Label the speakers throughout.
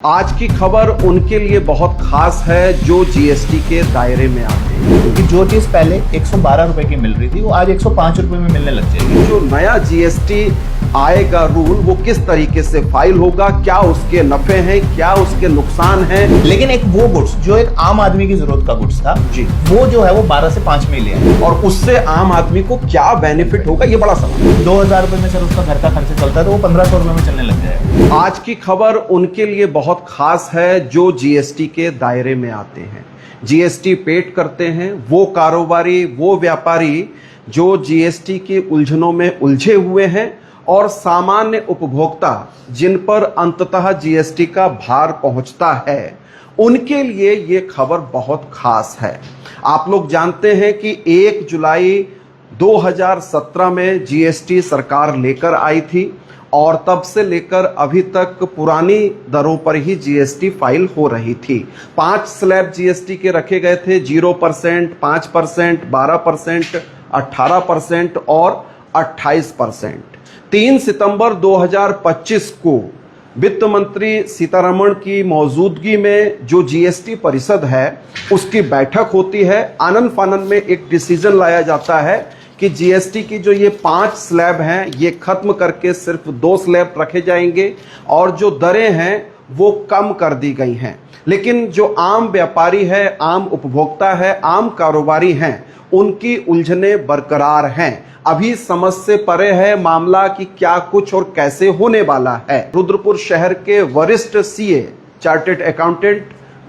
Speaker 1: आज की खबर उनके लिए बहुत खास है जो जीएसटी के दायरे में आते हैं,
Speaker 2: क्योंकि जो चीज पहले 112 रुपए की मिल रही थी वो आज 105 रुपए में मिलने लग जाएगी।
Speaker 1: जो नया जीएसटी आएगा रूल वो किस तरीके से फाइल होगा, क्या उसके नफे हैं, क्या उसके नुकसान हैं।
Speaker 2: लेकिन एक वो गुड्स जो एक आम आदमी की जरूरत का गुड्स था
Speaker 1: जी,
Speaker 2: वो जो है वो 12 से 5 में लिया है।
Speaker 1: और उससे आम आदमी को क्या बेनिफिट होगा ये बड़ा सवाल है।
Speaker 2: 2000 रुपए में सर उसका घर का खर्चा चलता है तो वो 1500 रुपए में चलने लग जाएगा।
Speaker 1: आज की खबर उनके लिए बहुत खास है जो जीएसटी के दायरे में आते हैं, जीएसटी पेड करते हैं, वो कारोबारी, वो व्यापारी जो जीएसटी की उलझनों में उलझे हुए हैं और सामान्य उपभोक्ता जिन पर अंततः जीएसटी का भार पहुंचता है, उनके लिए ये खबर बहुत खास है। आप लोग जानते हैं कि 1 जुलाई 2017 में जीएसटी सरकार लेकर आई थी और तब से लेकर अभी तक पुरानी दरों पर ही जीएसटी फाइल हो रही थी। 5 स्लैब जीएसटी के रखे गए थे, 0%, 5%, 12%, 18% और 28%। 3 सितंबर 2025 को वित्त मंत्री सीतारमण की मौजूदगी में जो जीएसटी परिषद है उसकी बैठक होती है। आनन फानन में एक डिसीजन लाया जाता है कि जीएसटी की जो ये 5 स्लैब हैं ये खत्म करके सिर्फ 2 स्लैब रखे जाएंगे और जो दरें हैं वो कम कर दी गई हैं। लेकिन जो आम व्यापारी है, आम उपभोक्ता है, आम कारोबारी हैं, उनकी उलझने बरकरार हैं। अभी समझ से परे है मामला कि क्या कुछ और कैसे होने वाला है। रुद्रपुर शहर के वरिष्ठ CA chartered accountant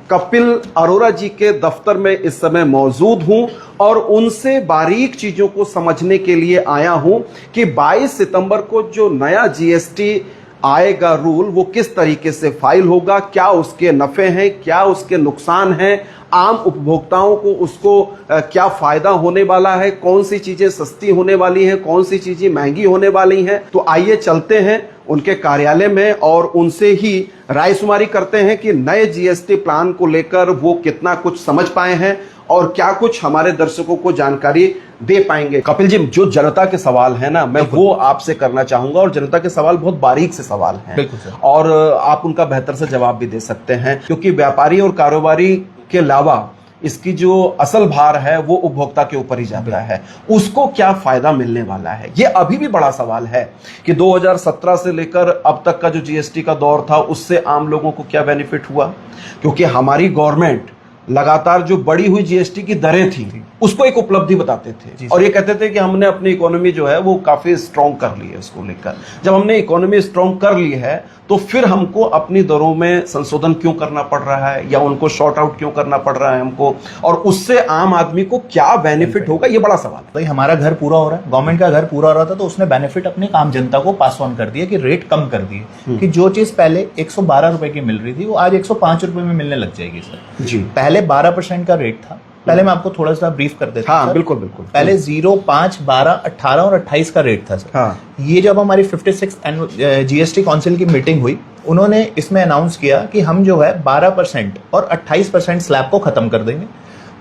Speaker 1: Kapil Arora ji के दफ्तर में इस समय मौजूद हूं और उनसे बारीक चीजों को समझने के लिए आया हूं कि 22 सितंबर को जो नया जीएसटी आएगा रूल वो किस तरीके से फाइल होगा, क्या उसके नफे हैं, क्या उसके नुकसान हैं, आम उपभोक्ताओं को उसको क्या फायदा होने वाला है, कौन सी चीजें सस्ती होने वाली हैं, कौन सी चीजें महंगी होने वाली हैं। तो आइए चलते हैं उनके कार्यालय में और उनसे ही रायशुमारी करते हैं कि नए जीएसटी प्लान को लेकर वो कितना कुछ समझ पाए हैं और क्या कुछ हमारे दर्शकों को जानकारी दे पाएंगे। कपिल जी, जो जनता के सवाल है ना, मैं वो आपसे करना चाहूंगा और जनता के सवाल बहुत बारीक से सवाल हैं और आप उनका बेहतर से जवाब भी दे सकते हैं, क्योंकि व्यापारी और कारोबारी के अलावा इसकी जो असल भार है वो उपभोक्ता के ऊपर ही जाता है। उसको क्या फायदा मिलने वाला है, ये अभी भी बड़ा सवाल है कि 2017 से लेकर अब तक का जो जीएसटी का दौर था उससे आम लोगों को क्या बेनिफिट हुआ, क्योंकि हमारी गवर्नमेंट लगातार जो बढ़ी हुई जीएसटी की दरें थी उसको एक उपलब्धि बताते थे और ये कहते थे कि हमने अपनी इकोनॉमी जो है वो काफी स्ट्रॉन्ग कर ली है। उसको लेकर जब हमने इकोनॉमी स्ट्रॉन्ग कर ली है तो फिर हमको अपनी दरों में संशोधन क्यों करना पड़ रहा है या उनको शॉर्ट आउट क्यों करना पड़ रहा है हमको, और उससे आम आदमी को क्या बेनिफिट होगा, ये बड़ा सवाल है।
Speaker 2: भाई हमारा घर पूरा हो रहा है, गवर्नमेंट का घर पूरा हो रहा था तो उसने बेनिफिट अपने आम जनता को पास ऑन कर दिया कि रेट कम कर दिए कि जो चीज पहले 112 रुपए की मिल रही थी वो आज 105 रुपए में मिलने लग जाएगी सर जी। पहले 12% का रेट था। पहले मैं आपको थोड़ा सा ब्रीफ कर देता हूं।
Speaker 1: हाँ, बिल्कुल बिल्कुल।
Speaker 2: पहले 0, 5, 12, 18 और 28 का रेट था सर।
Speaker 1: हाँ।
Speaker 2: ये जब हमारी 56th जीएसटी काउंसिल की मीटिंग हुई, उन्होंने इसमें अनाउंस किया कि हम जो है 12% और 28% स्लैब को खत्म कर देंगे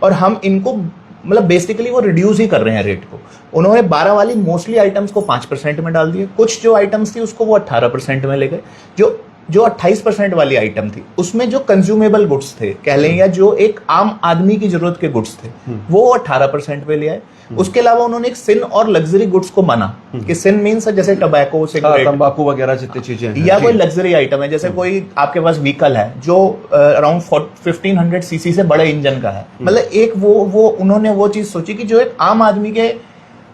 Speaker 2: और हम इनको मतलब बेसिकली वो रिड्यूस ही कर रहे हैं रेट को। उन्होंने 12 वाली मोस्टली आइटम्स को 5% में डाल दिए, कुछ जो आइटम्स थी उसको वो 18% में ले गए। जो 28% वाली आइटम थी उसमें जो कंज्यूमेबल गुड्स थे कह लें या जो एक आम आदमी की जरूरत के गुड्स थे वो 18% पे ले आए। उसके अलावा उन्होंने एक सिन और लग्जरी गुड्स को माना कि सिन मीन्स जैसे टबैको, सिगरेट,
Speaker 1: तंबाकू वगैरह जितनी चीजें
Speaker 2: या कोई लग्जरी आइटम है, जैसे कोई आपके पास व्हीकल है जो अराउंड 1500 सीसी से बड़े इंजन का है, मतलब एक वो उन्होंने वो चीज सोची कि जो एक आम आदमी के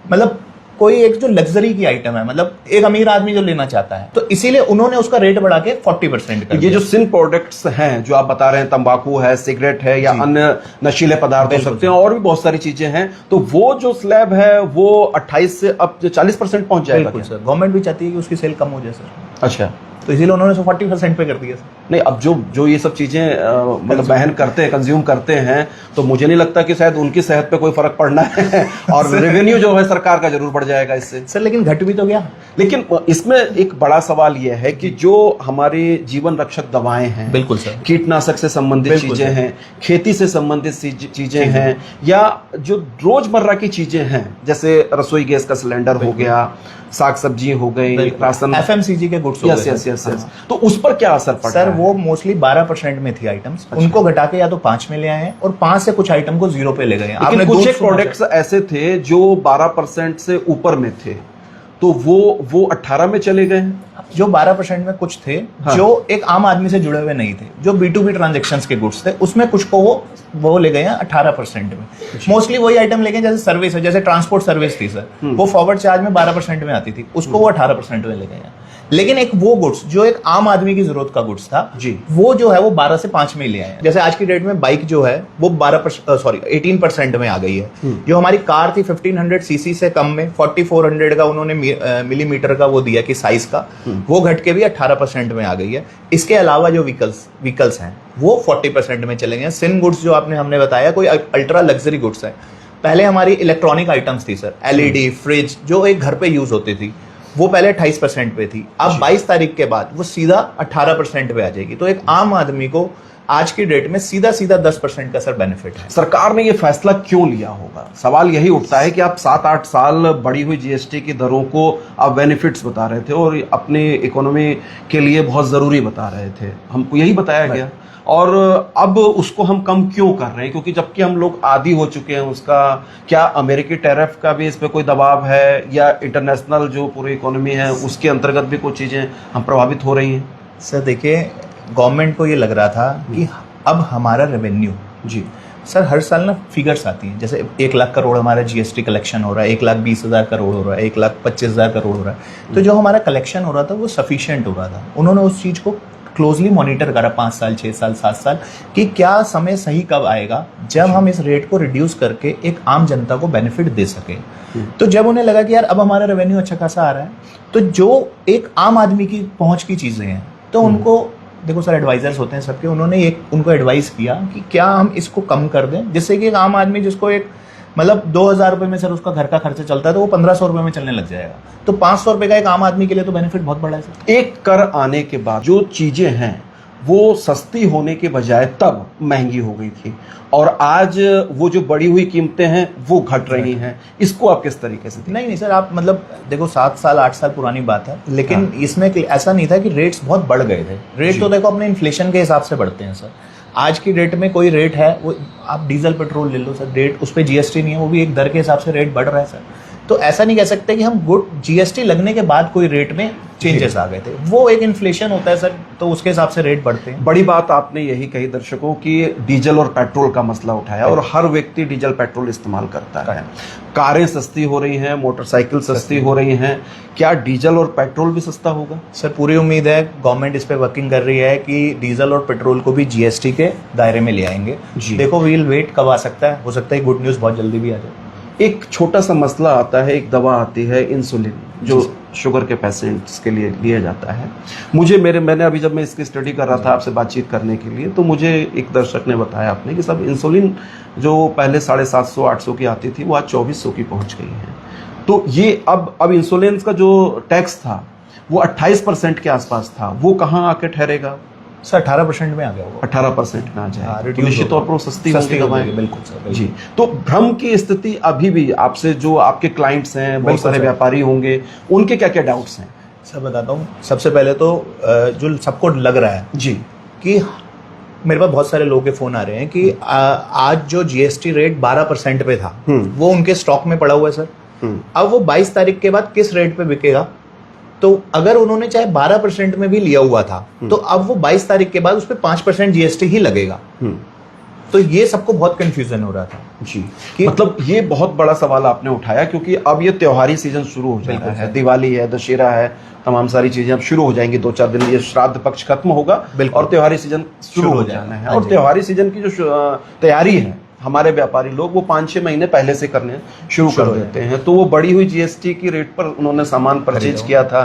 Speaker 2: मतलब कोई एक जो लग्जरी की आइटम है, मतलब एक अमीर आदमी जो लेना चाहता है, तो इसीलिए उन्होंने उसका रेट बढ़ा के 40% कर दिया।
Speaker 1: ये जो सिन प्रोडक्ट्स हैं जो आप बता रहे हैं, तंबाकू है, सिगरेट है या अन्य नशीले पदार्थ हो सकते हैं और भी बहुत सारी चीजें हैं, तो वो जो स्लैब है वो 28 से अब 40% पहुंच जाएगा।
Speaker 2: बिल्कुल सर, गवर्नमेंट भी चाहती है कि उसकी सेल कम हो जाए सर।
Speaker 1: अच्छा,
Speaker 2: तो इसीलिए उन्होंने 40% पे कर दिया सर।
Speaker 1: नहीं, अब जो ये सब चीजें मतलब बहन करते हैं, कंज्यूम करते हैं, तो मुझे नहीं लगता कि शायद उनकी सेहत पे कोई फर्क पड़ना है और रेवेन्यू जो है सरकार का जरूर बढ़ जाएगा इससे
Speaker 2: सर। लेकिन घट भी तो गया।
Speaker 1: लेकिन इसमें एक बड़ा सवाल यह है कि जो हमारी जीवन रक्षक दवाएं हैं,
Speaker 2: बिल्कुल सर,
Speaker 1: कीटनाशक से संबंधित चीजें हैं, खेती से संबंधित चीजें हैं, या जो रोजमर्रा की चीजें हैं जैसे रसोई गैस का सिलेंडर हो गया, साग सब्जी हो गई, राशन,
Speaker 2: एफएमसीजी के गुड्स हो गए।
Speaker 1: Yes, yes yes. तो उस पर क्या असर पड़ा
Speaker 2: सर? वो मोस्टली 12% में थी आइटम्स, उनको घटा के या तो 5 में ले आए हैं और 5 से कुछ आइटम को 0 पे ले गए हैं।
Speaker 1: लेकिन कुछ एक प्रोडक्ट्स ऐसे थे जो 12% से ऊपर में थे, तो वो 18 में चले गए हैं।
Speaker 2: जो 12% में कुछ थे,
Speaker 1: हाँ।
Speaker 2: जो एक आम आदमी से जुड़े हुए नहीं थे, जो B2B ट्रांजेक्शंस के गुड्स थे, उसमें कुछ को वो ले गए हैं 18% में। मोस्टली वही आइटम ले गए जैसे सर्विस है, जैसे ट्रांसपोर्ट सर्विस थी सर, वो फॉरवर्ड चार्ज में 12% में आती थी, उसको वो 18% में ले गए हैं। लेकिन एक वो गुड्स जो एक आम आदमी की जरूरत का गुड्स था
Speaker 1: जी,
Speaker 2: वो जो है वो 12 से 5 में ले आए हैं। जैसे आज की डेट में बाइक जो है वो 18% में आ गई है। जो हमारी कार थी 1500 सीसी से कम में 4400 का उन्होंने मिलीमीटर का वो दिया कि साइज का, वो घट के भी 18% में आ गई है। इसके अलावा जो व्हीकल्स हैं वो 40% में चले गए हैं। सिन गुड्स जो हमने बताया कोई अल्ट्रा लग्जरी गुड्स है। पहले हमारी इलेक्ट्रॉनिक आइटम्स थी सर, LED, फ्रिज जो एक घर पे यूज होती थी, वो पहले 28% पे थी, अब 22 तारीख के बाद वो सीधा 18% पे आ जाएगी। तो एक आम आदमी को आज की डेट में सीधा 10% का सर बेनिफिट है।
Speaker 1: सरकार ने ये फैसला क्यों लिया होगा? सवाल यही उठता है कि आप 7-8 साल बढ़ी हुई जीएसटी की दरों को आप बेनिफिट्स बता रहे थे और अपनी इकोनॉमी के लिए बहुत जरूरी बता रहे थे, हमको यही बताया गया, और अब उसको हम कम क्यों कर रहे हैं? क्योंकि जबकि हम लोग आदी हो चुके हैं उसका। क्या अमेरिकी टैरिफ का भी इस पे कोई दबाव है, या इंटरनेशनल जो पूरी इकोनॉमी है उसके अंतर्गत भी कुछ चीजें हम प्रभावित हो रही हैं?
Speaker 2: सर देखिए, गवर्नमेंट को ये लग रहा था कि अब हमारा रेवेन्यू,
Speaker 1: जी
Speaker 2: सर हर साल ना फिगर्स आती हैं, जैसे 1 लाख करोड़ हमारा जीएसटी कलेक्शन हो रहा है, 1,20,000 करोड़ हो रहा है, 1,25,000 करोड़ हो रहा है। तो जो हमारा कलेक्शन हो रहा था वो सफिशिएंट हो रहा था। उन्होंने उस चीज़ को क्लोजली मॉनिटर करा 5 साल, 6 साल, 7 साल कि क्या समय सही कब आएगा जब हम इस रेट को रिड्यूस करके एक आम जनता को बेनिफिट दे सके। तो जब उन्हें लगा कि यार अब हमारा रेवेन्यू अच्छा खासा आ रहा है, तो जो एक आम आदमी की पहुंच की चीज़ें हैं, तो उनको देखो सर एडवाइजर्स होते हैं सबके, उन्होंने उनको एडवाइस किया कि क्या हम इसको कम कर दें, जिससे कि एक आम आदमी जिसको एक मतलब 2,000 रुपये में सर उसका घर का खर्चा चलता है, तो वो 1,500 रुपये में चलने लग जाएगा। तो 500 रुपये का एक आम आदमी के लिए तो बेनिफिट बहुत बड़ा है सर।
Speaker 1: एक कर आने के बाद जो चीजें हैं वो सस्ती होने के बजाय तब महंगी हो गई थी, और आज वो जो बढ़ी हुई कीमतें हैं वो घट रही हैं। इसको आप किस तरीके से?
Speaker 2: नहीं सर, आप मतलब देखो 7 साल 8 साल पुरानी बात है, लेकिन इसमें ऐसा नहीं था कि रेट्स बहुत बढ़ गए थे। रेट तो देखो अपने इन्फ्लेशन के हिसाब से बढ़ते हैं सर। आज की डेट में कोई रेट है, वो आप डीजल पेट्रोल ले लो सर, रेट उस पर जीएसटी नहीं है, वो भी एक दर के हिसाब से रेट बढ़ रहा है सर। तो ऐसा नहीं कह सकते कि हम गुड जीएसटी लगने के बाद कोई रेट में चेंजेस आ गए थे, वो एक इन्फ्लेशन होता है सर, तो उसके हिसाब से रेट बढ़ते हैं।
Speaker 1: बड़ी बात आपने यही कही दर्शकों की डीजल और पेट्रोल का मसला उठाया, और हर व्यक्ति डीजल पेट्रोल इस्तेमाल करता है। कारें सस्ती हो रही हैं, मोटरसाइकिल सस्ती हो रही हैं, क्या डीजल और पेट्रोल भी सस्ता होगा?
Speaker 2: सर पूरी उम्मीद है, गवर्नमेंट इस पे वर्किंग कर रही है कि डीजल और पेट्रोल को भी जीएसटी के दायरे में ले आएंगे। देखो वील वेट कब आ सकता है, हो सकता है गुड न्यूज़ बहुत जल्दी भी आ जाए।
Speaker 1: एक छोटा सा मसला आता है, एक दवा आती है इंसुलिन, जो शुगर के पेशेंट्स के लिए लिया जाता है। मैंने अभी जब मैं इसकी स्टडी कर रहा था आपसे बातचीत करने के लिए, तो मुझे एक दर्शक ने बताया आपने कि सब इंसुलिन जो पहले 750-800 की आती थी वो आज 2400 की पहुंच गई है। तो ये अब इंसुलिन का जो टैक्स था वो 28% के आसपास था, वो कहाँ आके ठहरेगा?
Speaker 2: सर 18% में आ गया,
Speaker 1: 18% में आ जाए,
Speaker 2: तो
Speaker 1: निश्चित तौर पर वो सस्ती होगी दवाएं।
Speaker 2: बिल्कुल सर,
Speaker 1: जी। तो भ्रम की स्थिति अभी भी आपसे, जो आपके क्लाइंट्स हैं, बहुत सारे व्यापारी होंगे, उनके क्या क्या डाउट्स हैं?
Speaker 2: सर बताता हूँ। सबसे पहले तो जो सबको लग रहा है
Speaker 1: जी
Speaker 2: कि मेरे पास बहुत सारे लोगों के फोन आ रहे हैं कि आज जो जीएसटी रेट 12% पे था वो उनके स्टॉक में पड़ा हुआ है सर। अब वो 22 तारीख के बाद किस रेट पे बिकेगा? तो अगर उन्होंने चाहे 12% में भी लिया हुआ था, तो अब वो 22 तारीख के बाद उस पर 5% जीएसटी ही लगेगा। तो ये सबको बहुत कंफ्यूजन हो रहा था
Speaker 1: जी, कि मतलब ये बहुत बड़ा सवाल आपने उठाया, क्योंकि अब ये त्योहारी सीजन शुरू हो जाना है, दिवाली है, दशहरा है, तमाम सारी चीजें अब शुरू हो जाएंगी। 2-4 दिन ये श्राद्ध पक्ष खत्म होगा और त्योहारी सीजन शुरू हो जाना है। और त्योहारी सीजन की जो तैयारी है, हमारे व्यापारी लोग वो 5-6 महीने पहले से करने शुरू कर देते हैं। तो वो बढ़ी हुई जीएसटी की रेट पर उन्होंने सामान परचेज किया था,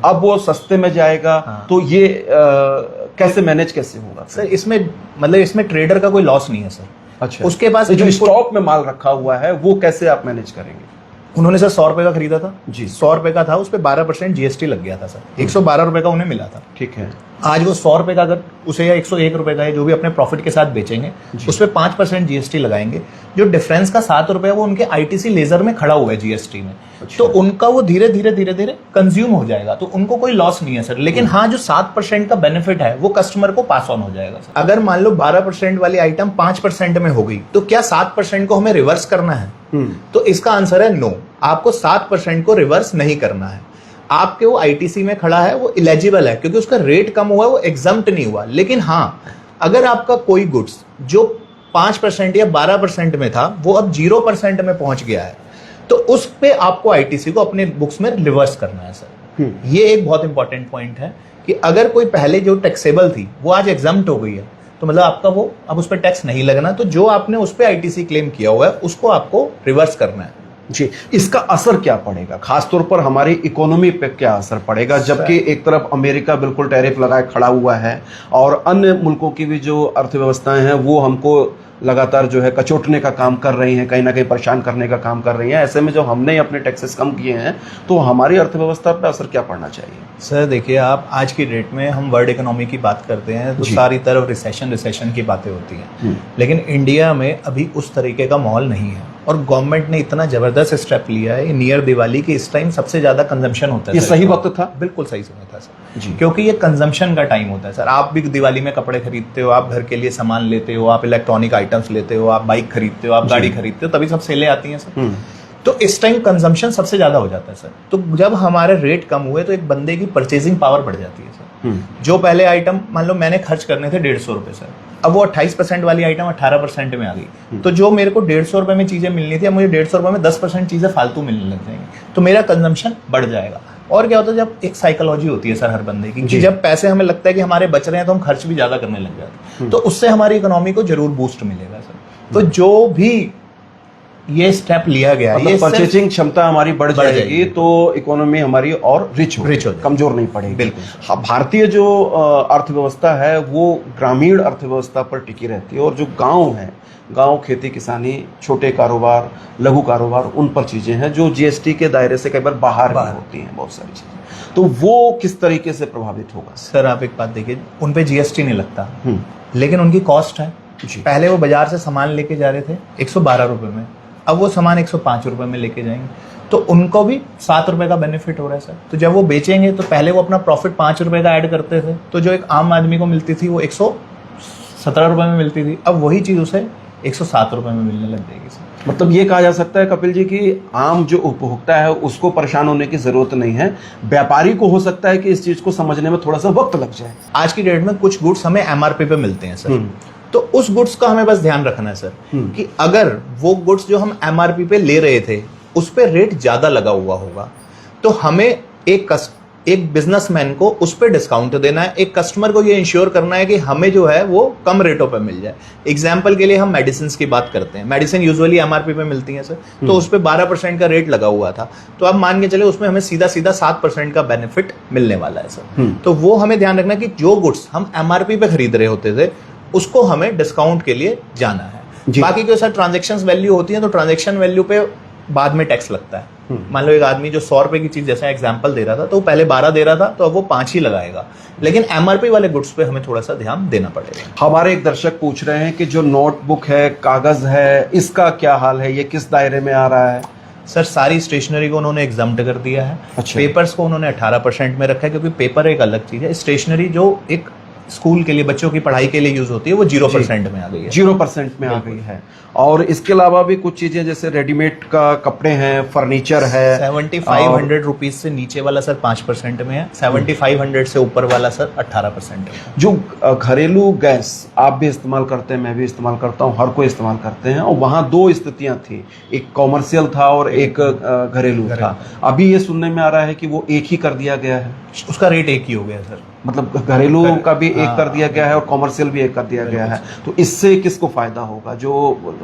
Speaker 1: अब वो सस्ते में जाएगा। तो ये कैसे मैनेज कैसे होगा
Speaker 2: सर? इसमें ट्रेडर का कोई लॉस नहीं है सर।
Speaker 1: अच्छा,
Speaker 2: उसके पास
Speaker 1: जो स्टॉक में माल रखा हुआ है वो कैसे आप मैनेज करेंगे?
Speaker 2: उन्होंने सर 100 रुपए का खरीदा था
Speaker 1: जी,
Speaker 2: 100 रुपए का था, उस पर 12% जीएसटी लग गया था सर, 112 रुपए का उन्हें मिला था।
Speaker 1: ठीक है।
Speaker 2: आज वो 100 रुपए का अगर उसे या 101 रुपए का है जो भी अपने प्रॉफिट के साथ बेचेंगे, उस पर 5% जीएसटी लगाएंगे। जो डिफरेंस का 7 रुपए है वो उनके आईटीसी लेजर में खड़ा हुआ है जीएसटी में।
Speaker 1: अच्छा।
Speaker 2: तो उनका वो धीरे धीरे कंज्यूम हो जाएगा, तो उनको कोई लॉस नहीं है सर। लेकिन हाँ, जो 7% का बेनिफिट है वो कस्टमर को पास ऑन हो जाएगा सर। अगर मान लो 12% वाली आइटम 5% में हो गई, तो क्या 7% को हमें रिवर्स करना है? तो इसका आंसर है नो, आपको 7% को रिवर्स नहीं करना है। आपके वो आईटीसी में खड़ा है, वो इलिजिबल है क्योंकि उसका रेट कम हुआ है, वो एग्जम्प्ट नहीं हुआ। लेकिन हाँ, अगर आपका कोई गुड्स जो 5% या 12% में था वो अब 0% में पहुंच गया है, तो उस पे आपको आईटीसी को अपने बुक्स में रिवर्स करना है सर। ये एक बहुत इंपॉर्टेंट पॉइंट है कि अगर कोई पहले जो टैक्सेबल थी वो आज एग्जम्प्ट हो गई है, तो मतलब आपका वो अब उस पर टैक्स नहीं लगना। तो जो आपने उस पर आईटीसी क्लेम किया हुआ है उसको आपको रिवर्स करना है
Speaker 1: जी। इसका असर क्या पड़ेगा, खासतौर पर हमारी इकोनॉमी पे क्या असर पड़ेगा, जबकि एक तरफ अमेरिका बिल्कुल टैरिफ लगाए खड़ा हुआ है और अन्य मुल्कों की भी जो अर्थव्यवस्थाएं हैं वो हमको लगातार जो है कचोटने का काम कर रही हैं, कहीं ना कहीं परेशान करने का काम कर रही हैं। ऐसे में जो हमने अपने टैक्सेस कम किए हैं तो हमारी अर्थव्यवस्था पर असर क्या पड़ना चाहिए?
Speaker 2: सर देखिए, आप आज की डेट में हम वर्ल्ड इकोनॉमी की बात करते हैं तो सारी तरफ रिसेशन की बातें होती हैं, लेकिन इंडिया में अभी उस तरीके का माहौल नहीं है। और गवर्नमेंट ने इतना जबरदस्त स्टेप लिया है नियर दिवाली की, इस टाइम सबसे ज्यादा कंजम्पशन होता है।
Speaker 1: ये सही वक्त था?
Speaker 2: बिल्कुल सही समय था सर जी, क्योंकि ये कंजम्पशन का टाइम होता है सर। आप भी दिवाली में कपड़े खरीदते हो, आप घर के लिए सामान लेते हो, आप इलेक्ट्रॉनिक आइटम्स लेते हो, आप बाइक खरीदते हो, आप गाड़ी खरीदते हो, तभी सब सेलें आती हैं सर। तो इस टाइम कंजम्पशन सबसे ज्यादा हो जाता है सर। तो जब हमारे रेट कम हुए तो एक बंदे की परचेजिंग पावर बढ़ जाती है सर। जो पहले आइटम मान लो मैंने खर्च करने थे 150 रुपए सर, अब वो 28% वाली आइटम 18% में आ गई। तो जो मेरे को 150 रुपए में चीजें मिलनी थी, अब मुझे 150 रुपए में 10% चीजें फालतू मिलने लग जाएंगी, तो मेरा कंजम्पशन बढ़ जाएगा। और क्या होता है, जब एक साइकोलॉजी होती है सर हर बंदे की कि जब पैसे हमें लगता है कि हमारे बच रहे हैं तो हम खर्च भी ज्यादा करने लग जाते हैं, तो उससे हमारी इकोनॉमी को जरूर बूस्ट मिलेगा सर। तो जो भी ये स्टेप लिया गया है, ये
Speaker 1: परचेजिंग क्षमता हमारी बढ़ जाएगी तो इकोनॉमी हमारी और रिच हो कमजोर नहीं पड़ेगी।
Speaker 2: बिल्कुल।
Speaker 1: भारतीय जो अर्थव्यवस्था है वो ग्रामीण अर्थव्यवस्था पर टिकी रहती है, और जो गांव है, गांव खेती किसानी, छोटे कारोबार, लघु कारोबार, उन पर चीजें हैं जो जीएसटी के दायरे से कई बार बाहर भी होती हैं बहुत सारी चीजें। तो वो किस तरीके से प्रभावित होगा?
Speaker 2: सर आप एक बात देखिए, उन पे जीएसटी नहीं लगता, लेकिन उनकी कॉस्ट है। पहले वो बाजार से सामान लेके जा रहे थे 112 रुपए में, अब वो सामान 105 रुपए में लेके जाएंगे, तो उनको भी 7 रुपए का बेनिफिट हो रहा है सर। तो जब वो बेचेंगे तो पहले वो अपना प्रॉफिट 5 रुपए का ऐड करते थे, तो जो एक आम आदमी को मिलती थी वो 117 रुपए में मिलती थी, अब वही चीज उसे 107 रुपए में मिलने लग जाएगी सर।
Speaker 1: मतलब ये कहा जा सकता है कपिल जी कि आम जो उपभोक्ता है उसको परेशान होने की जरूरत नहीं है, व्यापारी को हो सकता है कि इस चीज को समझने में थोड़ा सा वक्त लग जाए।
Speaker 2: आज की डेट में कुछ गुड्स हमें एमआरपी पे मिलते हैं सर, तो उस गुड्स का हमें बस ध्यान रखना है सर कि अगर वो गुड्स जो हम एमआरपी पे ले रहे थे उस पे रेट ज्यादा लगा हुआ होगा, तो हमें एक बिजनेसमैन को उस पे डिस्काउंट देना है, एक कस्टमर को ये इंश्योर करना है कि हमें जो है वो कम रेटों पे मिल जाए। एग्जाम्पल के लिए हम मेडिसिन की बात करते हैं, मेडिसिन यूजुअली एमआरपी पे मिलती है सर, तो उस पे 12% का रेट लगा हुआ था, तो आप मान के चले उसमें हमें सीधा 7% का बेनिफिट मिलने वाला है सर। तो वो हमें ध्यान रखना कि जो गुड्स हम एमआरपी पे खरीद रहे होते थे उसको हमें डिस्काउंट के लिए जाना है। बाकी जो सर ट्रांजैक्शंस वैल्यू होती है, तो ट्रांजैक्शन वैल्यू पे बाद में टैक्स लगता है। मान लो एक आदमी जो 100 रुपए की चीज जैसा एग्जांपल दे रहा था, तो पहले 12 दे रहा था, तो अब वो 5 ही लगाएगा, लेकिन एमआरपी वाले गुड्स पे हमें थोड़ा सा ध्यान देना पड़ेगा।
Speaker 1: हमारे एक दर्शक पूछ रहे हैं कि जो नोटबुक है, कागज है, इसका क्या हाल है, ये किस दायरे में आ रहा है?
Speaker 2: सर सारी स्टेशनरी को उन्होंने एग्जम्प्ट कर दिया है।
Speaker 1: अच्छा।
Speaker 2: पेपर्स को उन्होंने 18% में रखा है, क्योंकि पेपर एक अलग चीज है। स्टेशनरी जो एक स्कूल के लिए बच्चों की पढ़ाई के लिए यूज होती है वो 0% में आ गई है,
Speaker 1: 0% में आ गई है। और इसके अलावा भी कुछ चीजें जैसे रेडीमेड का कपड़े हैं, फर्नीचर है,
Speaker 2: 7500 रुपीज से नीचे वाला सर 5% में है, 7500 से ऊपर वाला सर 18% है।
Speaker 1: जो घरेलू गैस आप भी इस्तेमाल करते हैं, मैं भी इस्तेमाल करता हूँ, हर कोई इस्तेमाल करते हैं, और वहाँ 2 स्थितियां थी, एक कॉमर्शियल था और एक घरेलू था। अभी ये सुनने में आ रहा है कि वो एक ही कर दिया गया है,
Speaker 2: उसका रेट एक ही हो गया सर।
Speaker 1: मतलब घरेलू का भी एक कर दिया गया है और कॉमर्शियल भी एक कर दिया गया है। तो इससे किसको फायदा होगा? जो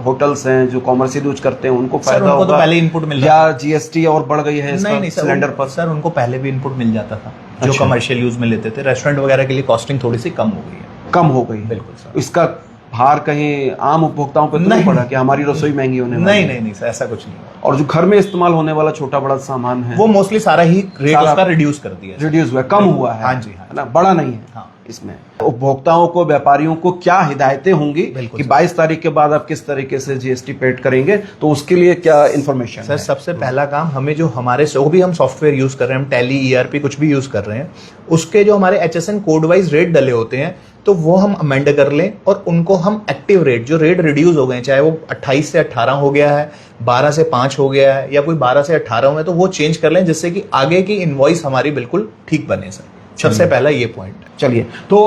Speaker 1: होटल्स हैं, जो कॉमर्शियल यूज करते हैं, उनको फायदा होगा?
Speaker 2: तो पहले इनपुट मिल
Speaker 1: या जीएसटी और बढ़ गई है
Speaker 2: नहीं
Speaker 1: सिलेंडर पर?
Speaker 2: सर उनको पहले भी इनपुट मिल जाता था, जो कमर्शियल यूज में लेते थे। रेस्टोरेंट वगैरह के लिए कॉस्टिंग थोड़ी सी कम हो गई है।
Speaker 1: कम हो गई है,
Speaker 2: बिल्कुल सर।
Speaker 1: इसका भार कहीं आम उपभोक्ताओं पर तो नहीं पड़ा कि हमारी रसोई महंगी होने वाली है?
Speaker 2: नहीं सर, ऐसा कुछ नहीं।
Speaker 1: और जो घर में इस्तेमाल होने वाला छोटा बड़ा सामान है
Speaker 2: वो मोस्टली सारा ही रेट उसका रिड्यूस कर दिया,
Speaker 1: रिड्यूस हुआ, कम हुआ है।
Speaker 2: हाँ जी,
Speaker 1: है ना, बड़ा नहीं है।
Speaker 2: हाँ।
Speaker 1: इसमें उपभोक्ताओं को, व्यापारियों को क्या हिदायतें होंगी कि 22 तारीख के बाद आप किस तरीके से जीएसटी पेड करेंगे, तो उसके लिए क्या इन्फॉर्मेशन
Speaker 2: सर? सबसे पहला काम हमें जो हमारे जो भी हम सॉफ्टवेयर यूज कर रहे हैं, हम टैली, ईआरपी कुछ भी यूज कर रहे हैं, उसके जो हमारे एचएसएन कोड वाइज रेट डले होते हैं तो वो हम अमेंड कर लें और उनको हम एक्टिव रेट, जो रेट रिड्यूस हो गए, चाहे वो 28 से 18 हो गया है, 12 से 5 हो गया है, या कोई 12 से 18 हुए, तो वो चेंज कर लें जिससे कि आगे की इनवॉइस हमारी बिल्कुल ठीक बने सर। सबसे पहला ये पॉइंट।
Speaker 1: चलिए, तो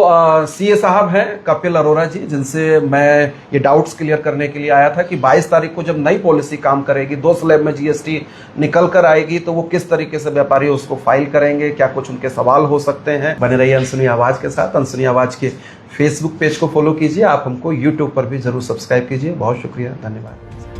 Speaker 1: सीए साहब हैं कपिल अरोरा जी, जिनसे मैं ये डाउट्स क्लियर करने के लिए आया था कि 22 तारीख को जब नई पॉलिसी काम करेगी, 2 स्लैब में जीएसटी निकल कर आएगी, तो वो किस तरीके से व्यापारी उसको फाइल करेंगे, क्या कुछ उनके सवाल हो सकते हैं। बने रहिए अनसुनी आवाज के साथ। अनसुनी आवाज के फेसबुक पेज को फॉलो कीजिए, आप हमको यूट्यूब पर भी जरूर सब्सक्राइब कीजिए। बहुत शुक्रिया, धन्यवाद।